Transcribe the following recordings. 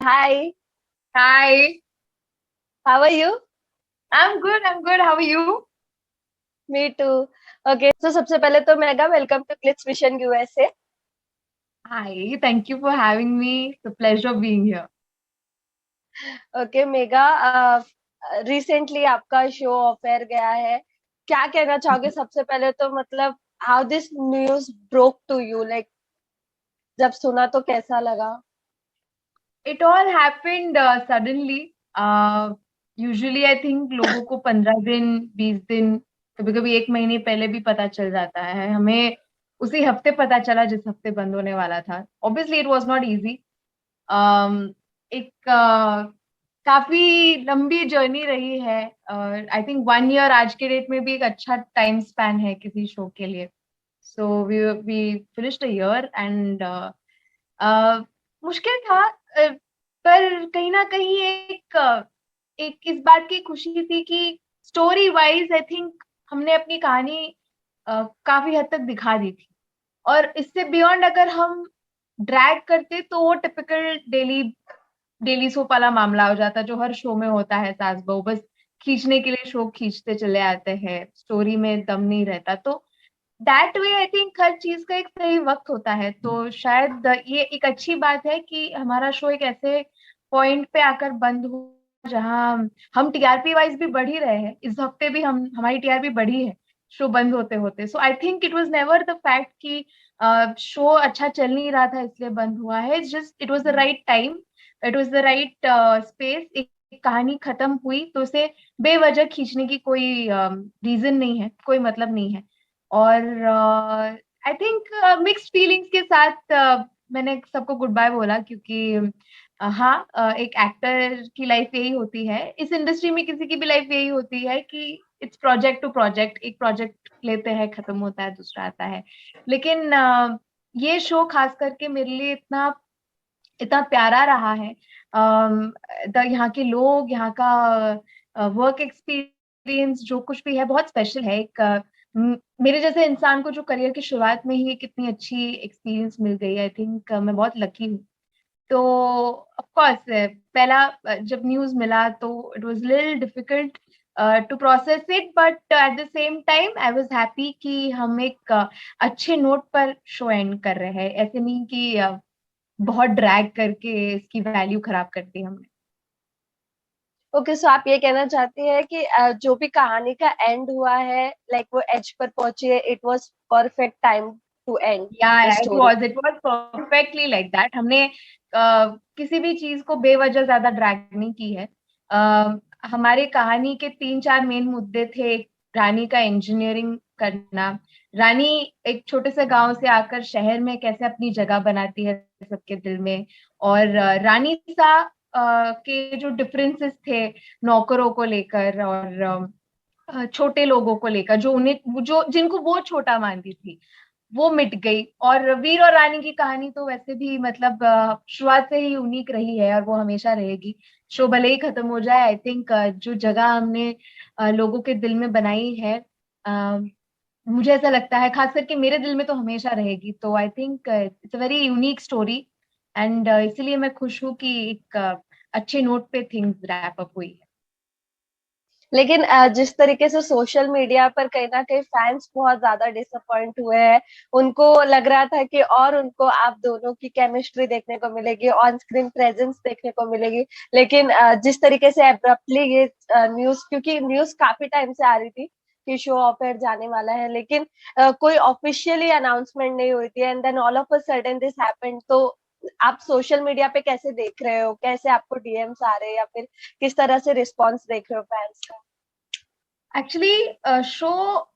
Hi, Hi, how are you? I'm good. I'm good. How are you? Me too. Okay, so सबसे पहले तो Megha welcome to glitz mission USA. Hi, thank you for having me. It's a pleasure being here. Okay Megha, recently आपका show off air गया है. क्या कहना चाहोगे सबसे पहले तो मतलब how this news broke to you, like जब सुना तो कैसा लगा? It all happened suddenly. Usually, I think लोगों को 15 दिन, 20 दिन, कभी-कभी एक महीने पहले भी पता चल जाता है. हमें उसी हफ्ते पता चला जिस हफ्ते बंद होने वाला था. Obviously, it was not easy. एक काफी लंबी जर्नी रही है. आई थिंक 1 year आज के डेट में भी एक अच्छा टाइम स्पैन है किसी शो के लिए. So we finished a year and मुश्किल था, पर कहीं ना कहीं एक इस बात की खुशी थी कि स्टोरी वाइज आई थिंक हमने अपनी कहानी काफी हद तक दिखा दी थी. और इससे बियॉन्ड अगर हम ड्रैग करते तो वो टिपिकल डेली डेली सोप वाला मामला हो जाता जो हर शो में होता है. सास बहू बस खींचने के लिए शो खींचते चले आते हैं, स्टोरी में दम नहीं रहता. तो दैट वे आई थिंक हर चीज का एक सही वक्त होता है. तो शायद ये एक अच्छी बात है कि हमारा शो एक ऐसे पॉइंट पे आकर बंद हो जहां हम टीआरपी वाइज भी बढ़ ही रहे हैं. इस हफ्ते भी हम हमारी टीआरपी बढ़ी है शो बंद होते होते. So I think it was never the fact कि शो अच्छा चल नहीं रहा था इसलिए बंद हुआ है. It's just it was the right time, it was the right space. एक कहानी खत्म हुई तो उसे बेवजह खींचने की कोई रीजन नहीं है, कोई मतलब नहीं है. और आई थिंक मिक्स्ड फीलिंग्स के साथ मैंने सबको गुड बाय बोला क्योंकि हाँ, एक एक्टर की लाइफ यही होती है, इस इंडस्ट्री में किसी की भी लाइफ यही होती है कि इट्स प्रोजेक्ट टू प्रोजेक्ट. एक प्रोजेक्ट लेते हैं, खत्म होता है, दूसरा आता है. लेकिन ये शो खास करके मेरे लिए इतना इतना प्यारा रहा है. यहाँ के लोग, यहाँ का वर्क एक्सपीरियंस जो कुछ भी है बहुत स्पेशल है. एक मेरे जैसे इंसान को जो करियर की शुरुआत में ही कितनी अच्छी एक्सपीरियंस मिल गई, आई थिंक मैं बहुत लकी हूँ. तो ऑफ कोर्स पहला जब न्यूज़ मिला तो it was little difficult to process it, but at the same time I was happy कि हम एक अच्छे नोट पर शो एंड कर रहे हैं. ऐसे नहीं कि बहुत ड्रैग करके इसकी वैल्यू खराब कर दी हमने. ओके, सो आप ये कहना चाहती है कि जो भी कहानी का एंड हुआ है, लाइक वो एज पर पहुंची है, it was perfect time to end the या story. It was perfectly like that. हमने किसी भी चीज को बेवजह ज्यादा ड्रैग नहीं की है. हमारी कहानी के 3-4 मेन मुद्दे थे. एक, रानी का इंजीनियरिंग करना. रानी एक छोटे से गांव से आकर शहर में कैसे अपनी जगह बनाती है सबके दिल में. और रानी सा के जो डिफरेंसेस थे नौकरों को लेकर और छोटे लोगों को लेकर, जो उन्हें जो जिनको वो छोटा मानती थी, वो मिट गई. और वीर और रानी की कहानी तो वैसे भी मतलब शुरुआत से ही यूनिक रही है और वो हमेशा रहेगी. शो भले ही खत्म हो जाए, आई थिंक जो जगह हमने लोगों के दिल में बनाई है, अ, मुझे ऐसा लगता है खास करके मेरे दिल में तो हमेशा रहेगी. तो I think it's a very unique story and इसीलिए मैं खुश हूँ कि एक अच्छे नोट पे थिंग्स रैप अप हुई है. लेकिन जिस तरीके से सोशल मीडिया पर कहीं ना कहीं फैंस बहुत ज्यादा डिसअपॉइंट हुए हैं. उनको लग रहा था कि और उनको आप दोनों की केमिस्ट्री देखने को मिलेगी, ऑन स्क्रीन प्रेजेंस देखने को मिलेगी. लेकिन जिस तरीके से एब्रप्टली ये न्यूज, क्योंकि न्यूज काफी टाइम से आ रही थी कि शो ऑफ एयर जाने वाला है, लेकिन कोई ऑफिशियली अनाउंसमेंट नहीं हुई थी, and then all of a sudden this happened. तो आप सोशल मीडिया पे कैसे देख रहे हो, कैसे आपको डीएम्स आ रहे हैं, या फिर किस तरह से रिस्पॉन्स देख रहे हो फैंस का? एक्चुअली शो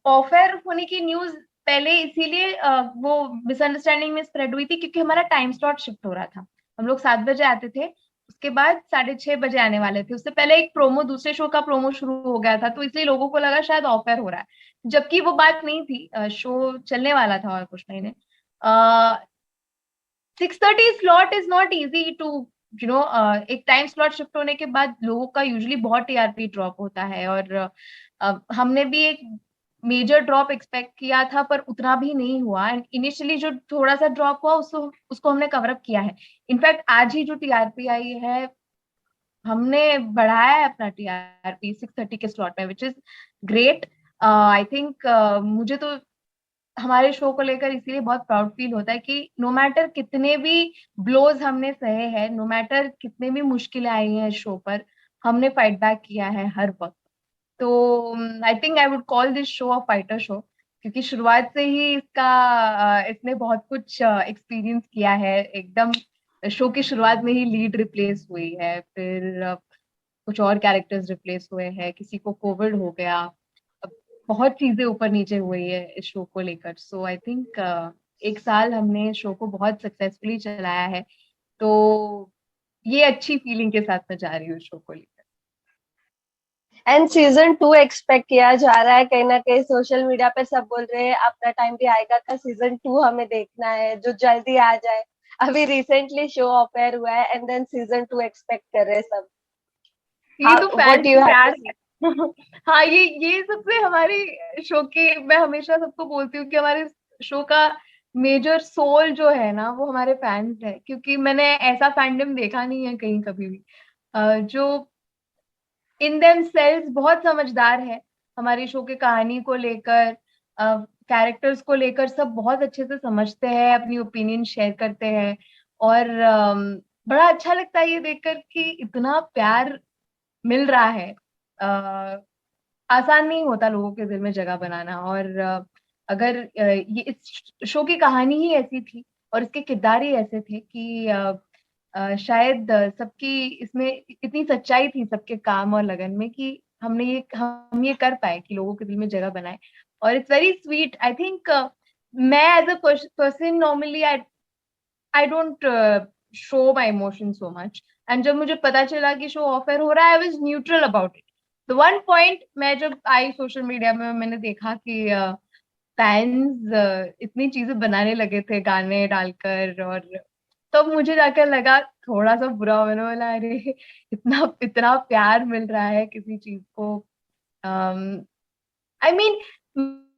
ऑफ एयर होने की न्यूज पहले इसीलिए वो मिसअंडरस्टैंडिंग में स्प्रेड हुई थी क्योंकि हमारा टाइम स्लॉट शिफ्ट हो रहा था. हम लोग 7 बजे आते थे, उसके बाद 6:30 बजे आने वाले थे. उससे पहले एक प्रोमो, दूसरे शो का प्रोमो शुरू हो गया था, तो इसलिए लोगों को लगा शायद ऑफ एयर हो रहा है, जबकि वो बात नहीं थी. शो चलने वाला था और कुछ महीने. 6:30 slot is not easy to एक टाइम स्लॉट शिफ्ट होने के बाद लोगों का यूजुअली बहुत टीआरपी ड्रॉप होता है. और हमने भी एक मेजर ड्रॉप एक्सपेक्ट किया था, पर उतना भी नहीं हुआ। एंड इनिशियली जो थोड़ा सा ड्रॉप हुआ उसको हमने कवर अप किया है। इनफैक्ट आज ही जो टीआरपी आई है, हमने बढ़ाया है अपना टीआरपी 6:30 के स्लॉट में, which is great. I think मुझे तो हमारे शो को लेकर इसीलिए बहुत प्राउड फील होता है कि नो मैटर कितने भी ब्लोज हमने सहे हैं, नो मैटर कितने भी मुश्किलें आई हैं शो पर, हमने फाइट बैक किया है हर वक्त। तो I think I would call this show a fighter show, क्योंकि शुरुआत से ही इसने बहुत कुछ एक्सपीरियंस किया है। एकदम शो की शुरुआत में ही लीड रिप्लेस हुई है, फिर कुछ और कैरेक्टर्स रिप्लेस हुए हैं, किसी को कोविड हो गया, अब बहुत चीजें ऊपर नीचे हुई है इस शो को लेकर। सो आई थिंक एक साल हमने शो को बहुत सक्सेसफुली चलाया है, तो ये अच्छी फीलिंग के साथ मैं जा रही हूँ शो को लेकर। एंड सीजन 2 एक्सपेक्ट किया जा रहा है, कहीं ना कहीं सोशल मीडिया पे सब बोल रहे हैं अपना टाइम भी आएगा का सीजन 2 हमें देखना है, जो जल्दी आ जाए। अभी रिसेंटली शो ऑफ एयर हुआ है एंड देन सीजन 2 एक्सपेक्ट कर रहे हैं सब। ये हाउ तो व्हाट फैंस डू की यू हैव टू प्यार से? है। हाँ, ये सबसे हमारे शो की, मैं हमेशा सबको बोलती हूँ कि हमारे शो का मेजर सोल जो है ना, वो हमारे फैंस है। क्योंकि मैंने ऐसा फैंडम देखा नहीं है कहीं कभी भी, जो इन देम सेल्स बहुत समझदार है हमारी शो के कहानी को लेकर, कैरेक्टर्स को लेकर, सब बहुत अच्छे से समझते हैं, अपनी ओपिनियन शेयर करते हैं। और बड़ा अच्छा लगता है ये देखकर कि इतना प्यार मिल रहा है। आसान नहीं होता लोगों के दिल में जगह बनाना। और अगर ये इस शो की कहानी ही ऐसी थी और इसके किरदार ही ऐसे थे कि शायद सबकी इसमें इतनी सच्चाई थी सबके काम और लगन में कि हम ये कर पाए कि लोगों के दिल में जगह बनाए। और it's very sweet. I think मैं as a person normally I don't show my emotion so much. And जब मुझे पता चला कि शो ऑफर हो रहा है, I was neutral about it. The one point, मैं जब आई सोशल मीडिया में, मैंने देखा कि फैंस इतनी चीजें बनाने लगे थे गाने डालकर, और तब मुझे जाकर लगा थोड़ा सा बुरा, मैंने बोला अरे इतना इतना प्यार मिल रहा है किसी चीज को। आई मीन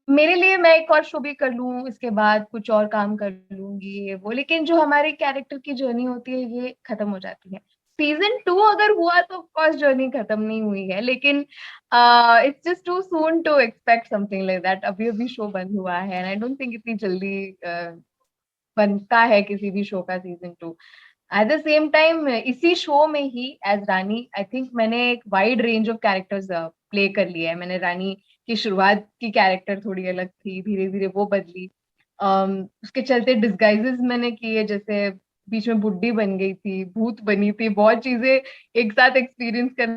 मेरे लिए मैं एक और शो भी कर लूं, इसके बाद कुछ और काम कर लूंगी ये वो, लेकिन जो हमारे कैरेक्टर की जर्नी होती है ये खत्म हो जाती है। सीजन 2 अगर हुआ तो ऑफकोर्स जर्नी खत्म नहीं हुई है, लेकिन it's just too soon to expect something like that. अभी अभी शो बंद हुआ है एंड आई डोंट थिंक इतनी जल्दी बनता है किसी भी शो का season 2। Eight the same time इसी शो में ही एज रानी, आई थिंक मैंने एक wide range of characters play कर लिया है। मैंने रानी की शुरुआत की कैरेक्टर थोड़ी अलग थी, धीरे धीरे वो बदली। उसके चलते डिस्गाइजेस मैंने किए, जैसे बीच में बुड्ढी बन गई थी, भूत बनी थी, बहुत चीजें एक साथ एक्सपीरियंस कर।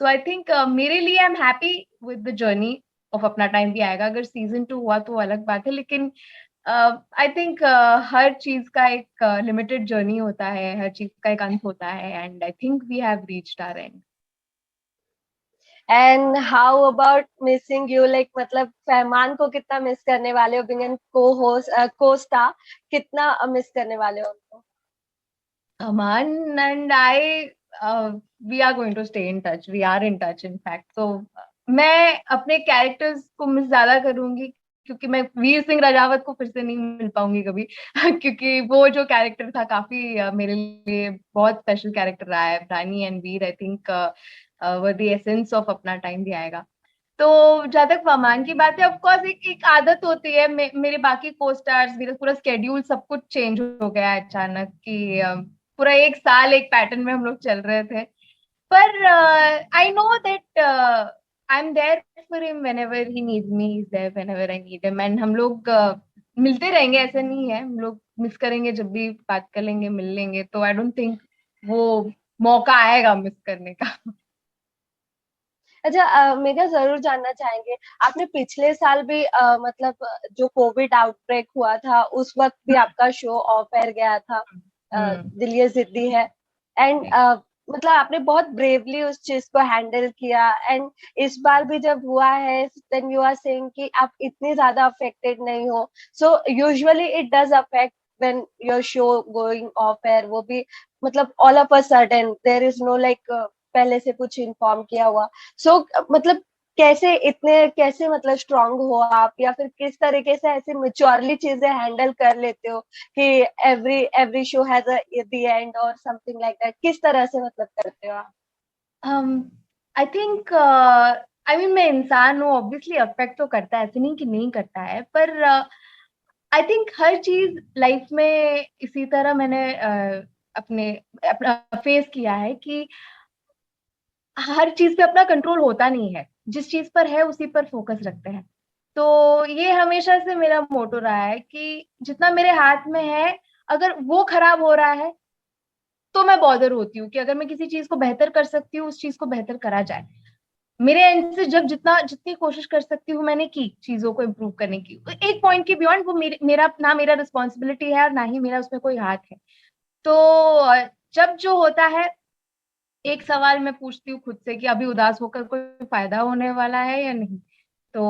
सो आई थिंक मेरे लिए I am happy with the journey of अपना टाइम भी आएगा। अगर सीजन 2 हुआ तो अलग बात है, लेकिन आई थिंक हर चीज का एक लिमिटेड जर्नी होता है, हर चीज का एक अंत होता है, and I think we have reached our end. And how about missing you, like मतलब फहमान को कितना मिस करने वाले हो, बिंग को होस्ट को स्टार, कितना मिस करने वाले हो उनको? Aman and I, we are going to stay in touch. We are in touch, in fact. So मैं अपने कैरेक्टर्स को मिस ज्यादा करूंगी, क्योंकि मैं वीर सिंह राजावत को फिर से नहीं मिल पाऊंगी कभी क्योंकि वो जो कैरेक्टर था काफी मेरे लिए बहुत स्पेशल कैरेक्टर रहा है। रानी एंड वीर आई थिंक वो द एसेंस ऑफ अपना टाइम भी आएगा। तो जहां तक फरमान की बात है, ऑफ कोर्स एक एक आदत होती है। मेरे बाकी को स्टार्स, मेरा पूरा स्केड्यूल सब कुछ चेंज हो गया है अचानक कि पूरा एक साल एक पैटर्न में हम लोग चल रहे थे। पर I know that I am there for him whenever he needs me, he is there whenever I need him. And हम लोग मिलते रहेंगे, ऐसा नहीं है। हम लोग मिस करेंगे, जब भी बात कर लेंगे, मिल लेंगे। तो आई डोंट थिंक वो मौका आएगा मिस करने का। अच्छा, मेगा जरूर जानना चाहेंगे, आपने पिछले साल भी मतलब जो कोविड आउटब्रेक हुआ था उस वक्त भी आपका शो ऑफ एयर गया था, हम्म। दिल ये जिद्दी है। एंड मतलब आपने बहुत ब्रेवली उस चीज को हैंडल किया। एंड इस बार भी जब हुआ है, देन यू आर सेइंग कि आप इतनी ज्यादा अफेक्टेड नहीं हो। So usually it does affect when your show going off air, वो भी मतलब all of a sudden, there is no like पहले से कुछ इन्फॉर्म किया हुआ। सो मतलब कैसे मतलब स्ट्रांग हो आप, या फिर किस तरीके से ऐसे मेच्योरली चीजें हैंडल कर लेते हो कि every every show has a the end और समथिंग लाइक दैट, किस तरह से मतलब करते हो आप? आई थिंक आई मीन मैं इंसान हूँ, ऑब्वियसली अफेक्ट तो करता है, ऐसे नहीं कि नहीं करता है, पर आई थिंक हर चीज लाइफ में इसी तरह मैंने अपने अपना फेस किया है कि हर चीज पे अपना कंट्रोल होता नहीं है, जिस चीज पर है उसी पर फोकस रखते हैं। तो ये हमेशा से मेरा मोटो रहा है कि जितना मेरे हाथ में है, अगर वो खराब हो रहा है तो मैं बॉदर होती हूँ कि अगर मैं किसी चीज को बेहतर कर सकती हूँ, उस चीज को बेहतर करा जाए। मेरे एंड से जब जितनी कोशिश कर सकती हूँ मैंने की चीजों को इम्प्रूव करने की, एक पॉइंट के बियॉन्ड वो मेरा रिस्पॉन्सिबिलिटी है और ना ही मेरा उसमें कोई हाथ है। तो जब जो होता है, एक सवाल मैं पूछती हूँ खुद से कि अभी उदास होकर कोई फायदा होने वाला है या नहीं। तो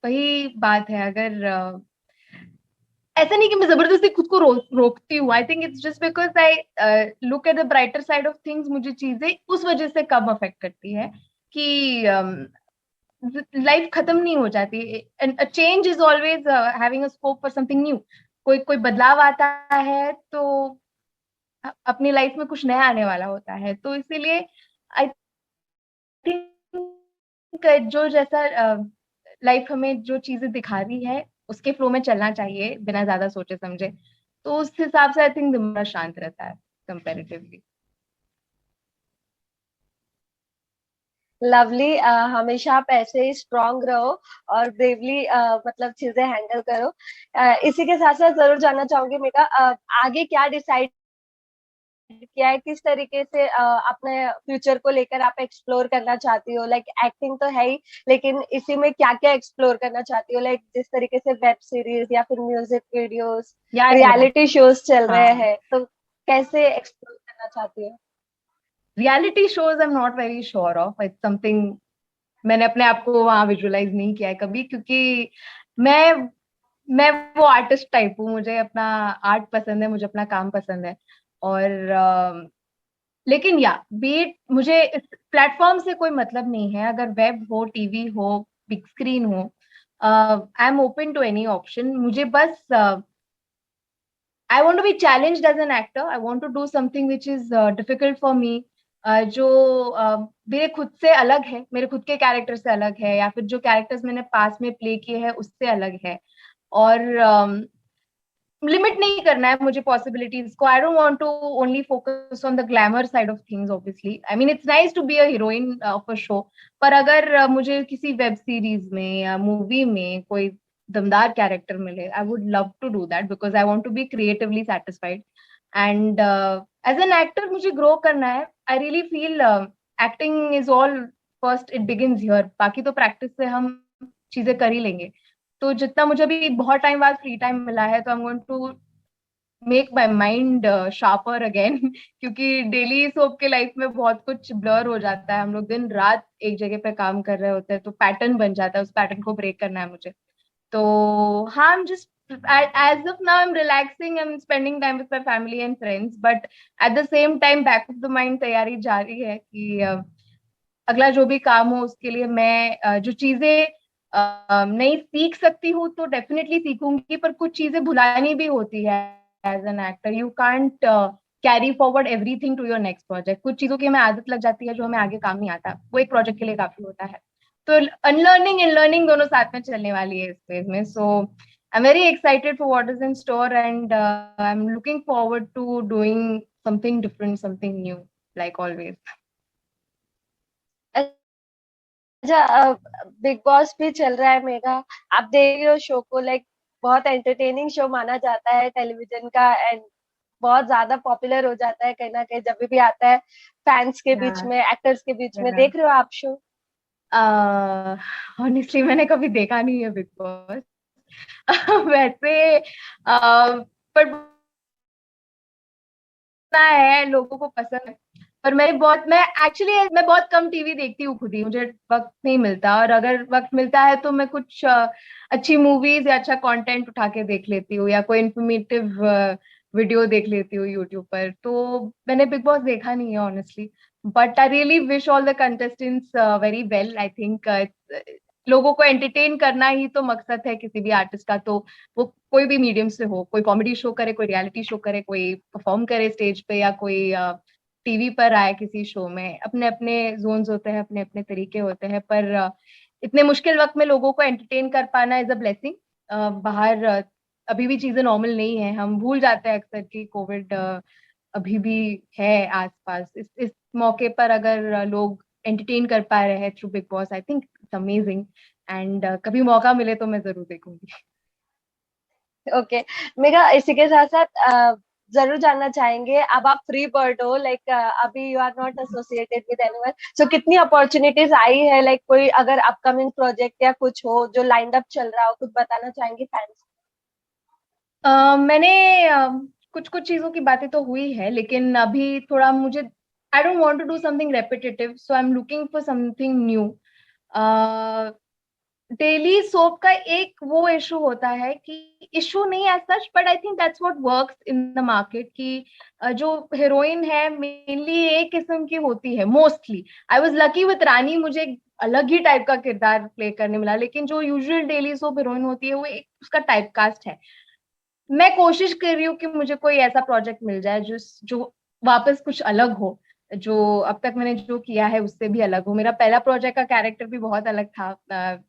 वही बात है, अगर ऐसा नहीं कि मैं जबरदस्ती खुद को रोकती हूँ। I think it's just because I look at the brighter side of things. मुझे चीजें उस वजह से कम अफेक्ट करती है कि लाइफ खत्म नहीं हो जाती। Change is always having a scope for something new. कोई कोई बदलाव आता है तो अपनी लाइफ में कुछ नया आने वाला होता है, तो इसीलिए आई थिंक जो जैसा लाइफ हमें जो चीजें दिखा रही है उसके फ्लो में चलना चाहिए बिना ज्यादा सोचे समझे। तो उस हिसाब से आई थिंक दिमाग शांत रहता है कंपैरेटिवली। लवली, हमेशा आप ऐसे ही स्ट्रांग रहो और ब्रेवली मतलब चीजें हैंडल करो। इसी के साथ साथ जरूर जानना चाहूंगी मेगा, आगे क्या डिसाइड किया है, किस तरीके से अपने फ्यूचर को लेकर आप एक्सप्लोर करना चाहती हो? लाइक एक्टिंग तो है ही, लेकिन इसी में क्या क्या एक्सप्लोर करना चाहती हो? लाइक जिस तरीके से वेब सीरीज या फिर म्यूजिक वीडियोस, या रियलिटी शोज चल रहे हाँ, हैं, तो कैसे एक्सप्लोर करना चाहती हो? Reality shows I am not very sure of, it's something मैंने अपने आप को वहां विजुअलाइज नहीं किया है कभी, क्योंकि मैं मैं वो आर्टिस्ट टाइप हूँ। मुझे अपना आर्ट पसंद है, मुझे अपना काम पसंद है। और लेकिन या बीट मुझे इस प्लेटफॉर्म से कोई मतलब नहीं है, अगर वेब हो, टीवी हो, बिग स्क्रीन हो, I am open to any option. मुझे बस I want to be challenged as an actor. I want to do something which is difficult for me, जो मेरे खुद से अलग है, मेरे खुद के कैरेक्टर से अलग है, या फिर जो कैरेक्टर्स मैंने पास में प्ले किए हैं उससे अलग है। और लिमिट नहीं करना है मुझे पॉसिबिलिटीज को। I don't want to only focus on the glamour side of things. Obviously I mean it's nice to be a heroine of a show, पर अगर मुझे किसी वेब सीरीज में या मूवी में कोई दमदार कैरेक्टर मिले, I would love to do that because I want to be creatively satisfied. And as an actor मुझे ग्रो करना है। I really feel acting is all, first it begins here, बाकी तो प्रैक्टिस से हम चीजें कर ही लेंगे। तो जितना मुझे अभी बहुत टाइम बाद फ्री टाइम मिला है, तो I am going to make my mind sharper again क्योंकि डेली सोप के लाइफ में बहुत कुछ ब्लर हो जाता है। हम लोग दिन रात एक जगह पे काम कर रहे होते हैं, तो पैटर्न बन जाता है, उस पैटर्न को ब्रेक करना है मुझे। तो हाँ, I'm just as of now I'm relaxing, I'm spending time with my family and friends, but at the same time back of the mind तैयारी जारी है कि अगला जो भी काम हो उसके लिए मैं जो चीजें नहीं सीख सकती हूँ तो डेफिनेटली सीखूंगी, पर कुछ चीजें भुलानी भी होती है। As an actor you can't carry forward everything to your next project. कुछ चीजों की हमें आदत लग जाती है जो हमें आगे काम नहीं आता, वो एक प्रोजेक्ट के लिए काफी होता है। तो अनलर्निंग इन लर्निंग दोनों साथ में चलने वाली है इस फेज में। So I am very excited for what is in store, and I am looking forward to doing something different, something new, like always. अच्छा, बिग बॉस भी चल रहा है मेगा, आप देख रहे हो शो को? लाइक बहुत एंटरटेनिंग शो माना जाता है टेलीविजन का, एंड बहुत ज्यादा पॉपुलर हो जाता है कहीं ना कहीं जब भी आता है, फैंस के बीच में, एक्टर्स के बीच में। देख रहे हो आप शो? ऑनेस्टली मैंने कभी देखा नहीं है बिग बॉस वैसे पर पता है लोगों को पसंद है। पर मैं बहुत कम टीवी देखती हूँ खुद ही, मुझे वक्त नहीं मिलता। और अगर वक्त मिलता है तो मैं कुछ अच्छी मूवीज या अच्छा कंटेंट उठा के देख लेती हूँ, या कोई इन्फॉर्मेटिव वीडियो देख लेती हूँ यूट्यूब पर। तो मैंने बिग बॉस देखा नहीं है honestly. But I really wish all the contestants very well. I think लोगों को एंटरटेन करना ही तो मकसद है किसी भी आर्टिस्ट का, तो वो कोई भी मीडियम से हो, कोई कॉमेडी शो करे, कोई रियलिटी शो करे, कोई परफॉर्म करे स्टेज पे, या कोई टीवी पर आए किसी शो में. अपने अपने जोन्स होते हैं, अपने अपने तरीके होते हैं, पर इतने मुश्किल वक्त में लोगों को एंटरटेन कर पाना इज अ ब्लेसिंग. बाहर अभी भी चीजें नॉर्मल नहीं है, हम भूल जाते हैं अक्सर कि कोविड अभी भी है आसपास. इस मौके पर अगर लोग एंटरटेन कर पा रहे हैं through big boss, I think it's amazing. And कभी मौका मिले तो मैं जरूर देखूंगी. ओके मेघा, इसी के साथ साथ जरूर जानना चाहेंगे, अब आप फ्री बर्ड हो, लाइक अभी you are not associated with anyone, so कितनी अपॉर्चुनिटीज आई है, लाइक कोई अगर अपकमिंग प्रोजेक्ट या कुछ हो जो लाइंड अप चल रहा हो, कुछ बताना चाहेंगे फैंस? मैंने कुछ कुछ चीजों की बातें तो हुई है, लेकिन अभी थोड़ा मुझे I don't want to do something repetitive, so I am looking for something new. Daily soap का एक वो इशू होता है कि इशू नहीं as such, but I think that's what works in the market, कि जो हीरोइन है मेनली एक किस्म की होती है mostly. I was lucky with Rani, मुझे एक अलग ही टाइप का किरदार प्ले करने मिला, लेकिन जो यूजुअल डेली सोप हीरोइन होती है वो एक उसका टाइप कास्ट है. मैं कोशिश कर रही हूँ कि मुझे कोई ऐसा प्रोजेक्ट मिल जाए जो वापस कुछ अलग हो, जो अब तक मैंने जो किया है उससे भी अलग हो. मेरा पहला प्रोजेक्ट का कैरेक्टर भी बहुत अलग था.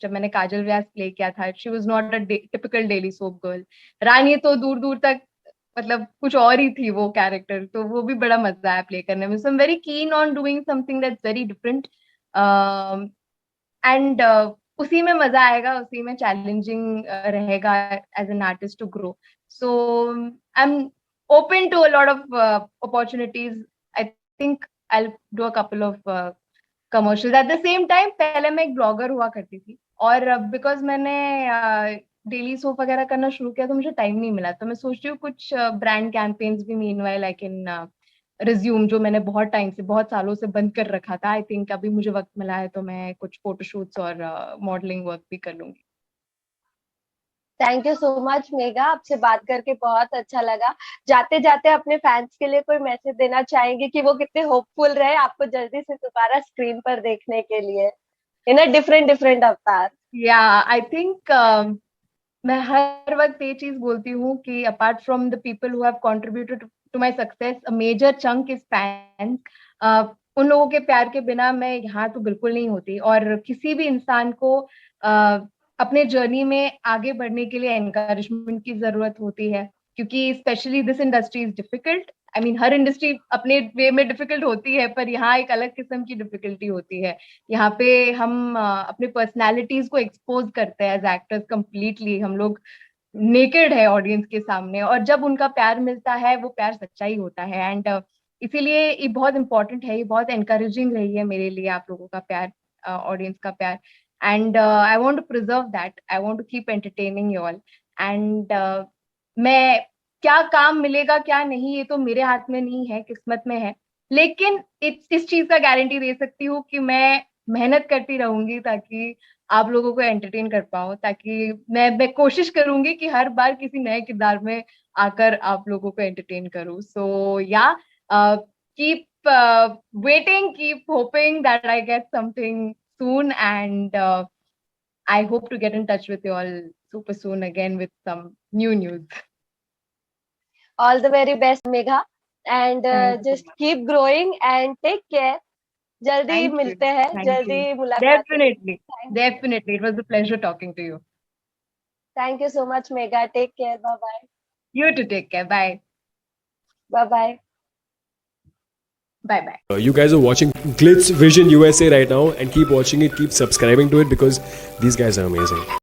जब मैंने काजल व्यास प्ले किया था, she was not a typical daily soap girl. Rani तो दूर दूर तक मतलब कुछ और ही थी वो कैरेक्टर, तो वो भी बड़ा मजा आया प्ले करने में. So I am very keen on doing something that's very different, and उसी में मजा आएगा, उसी में चैलेंजिंग रहेगा as an artist to grow. So I'm open to a lot of opportunities. I think I'll do a couple of commercials. At the same time, पहले मैं एक ब्लॉगर हुआ करती थी, और बिकॉज मैंने डेली सोप वगैरह करना शुरू किया तो मुझे टाइम नहीं मिला, तो मैं सोच रही हूँ कुछ ब्रांड कैंपेन्स भी मीनवाइल आई कैन रिज्यूम, जो मैंने बहुत टाइम से, बहुत सालों से बंद कर रखा था. आई थिंक अभी मुझे वक्त मिला है तो मैं कुछ फोटोशूट्स और मॉडलिंग वर्क भी कर लूंगी. Thank you so much Megha, आपसे बात करके बहुत अच्छा लगा. जाते जाते अपने फैंस के लिए कोई मैसेज देना चाहेंगे कि वो कितने होपफुल रहे आपको जल्दी से दोबारा स्क्रीन पर देखने के लिए इन अ डिफरेंट डिफरेंट अवतार? या आई थिंक मैं हर वक्त ये चीज बोलती हूँ कि apart from the people who have contributed to my success, a major chunk is fans. उन लोगों के प्यार के बिना मैं यहाँ तो बिल्कुल नहीं होती, और किसी भी इंसान को अपने जर्नी में आगे बढ़ने के लिए एनकरेजमेंट की जरूरत होती है, क्योंकि specially this industry is difficult. I mean her industry अपने वे में डिफिकल्ट होती है, पर यहाँ एक अलग किस्म की डिफिकल्टी होती है. यहाँ पे हम अपने पर्सनालिटीज को एक्सपोज करते हैं एज एक्टर्स कंप्लीटली. हम लोग नेकेड है ऑडियंस के सामने, और जब उनका प्यार मिलता है वो प्यार सच्चा ही होता है. एंड इसीलिए ये बहुत इंपॉर्टेंट है, ये बहुत एनकरेजिंग रही है मेरे लिए आप लोगों का प्यार, ऑडियंस का प्यार. And I want to preserve that, I want to keep entertaining you all. एंड मैं क्या काम मिलेगा क्या नहीं ये तो मेरे हाथ में नहीं है, किस्मत में है, लेकिन इस चीज का गारंटी दे सकती हूँ कि मैं मेहनत करती रहूंगी ताकि आप लोगों को एंटरटेन कर पाऊं, ताकि मैं कोशिश करूंगी कि हर बार किसी नए किरदार में आकर आप लोगों को एंटरटेन करूं. सो या keep waiting, keep hoping that I get something soon, and I hope to get in touch with you all super soon again with some new news. All the very best Megha, and Thank you so just much. keep growing and take care. जल्दी Thank you. मिलते हैं, Thank जल्दी you. मुलाकात होगी. Definitely. Definitely. It was a pleasure talking to you. Thank you so much Megha, take care, bye bye. You too. Take care. Bye. Bye bye. Bye bye. You guys are watching Glitz Vision USA right now, and keep watching it, keep subscribing to it, because these guys are amazing.